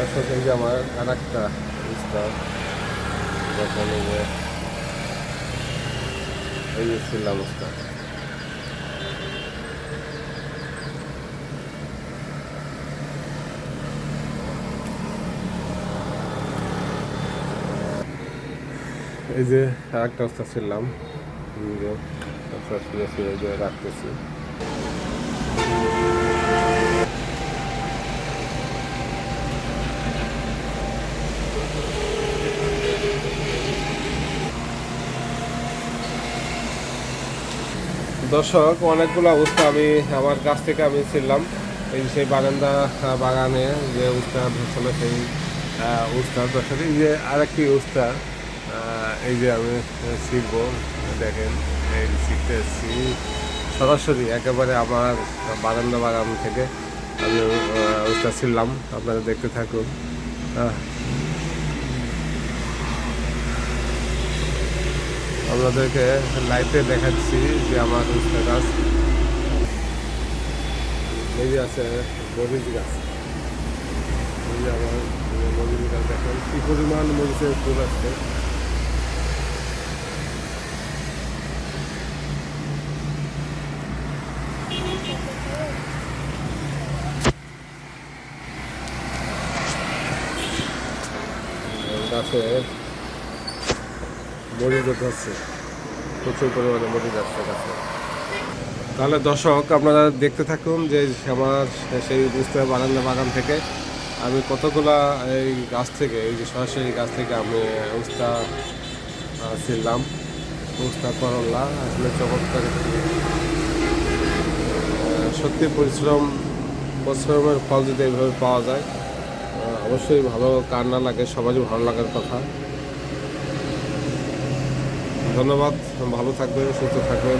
আসলে এই যে আমার আর একটা স্টার যখন এই যে ছিলাম স্টার এই যে আর একটা অবস্থা ছিলাম যে শুনেছি এই যে রাখতেছি। দর্শক অনেকগুলো অবস্থা আমি আমার কাছ থেকে আমি ছিলাম এই যে সেই বারান্দা বাগানে যে উস্তা ধরছিল সেই উস্তা দর্শক এই যে আরেকটি উস্তা এই যে আমি শিখবো দেখেন এই শিখতে এসেছি সরাসরি একেবারে আমার বারান্দা বাগান থেকে আমি উস্তা ছিলাম আপনারা দেখতে থাকুন। আপনাদেরকে লাইভে দেখাচ্ছি যে আমার উস্তা গাছ এই যে আছে মরিচ গাছ এই যে আমার মরিচ গাছ দেখেন কি পরিমাণ মরিচের ফুল আসছে। গাছে মরিচ ধরছে প্রচুর পরিমাণে মরিচ আসছে গাছে। তাহলে দর্শক আপনারা দেখতে থাকুন যে আমার সেই বুঝতে বারান্দা বাগান থেকে আমি কতগুলা এই গাছ থেকে এই যে সরাসরি গাছ থেকে আমি উস্তা ছিলাম উস্তা করল্লা আসলে চমৎকার সত্যি পরিশ্রমের ফল যদি এইভাবে পাওয়া যায় অবশ্যই ভালো কার না লাগে সবারই ভালো লাগার কথা। ধন্যবাদ, ভালো থাকবেন, সুস্থ থাকবেন।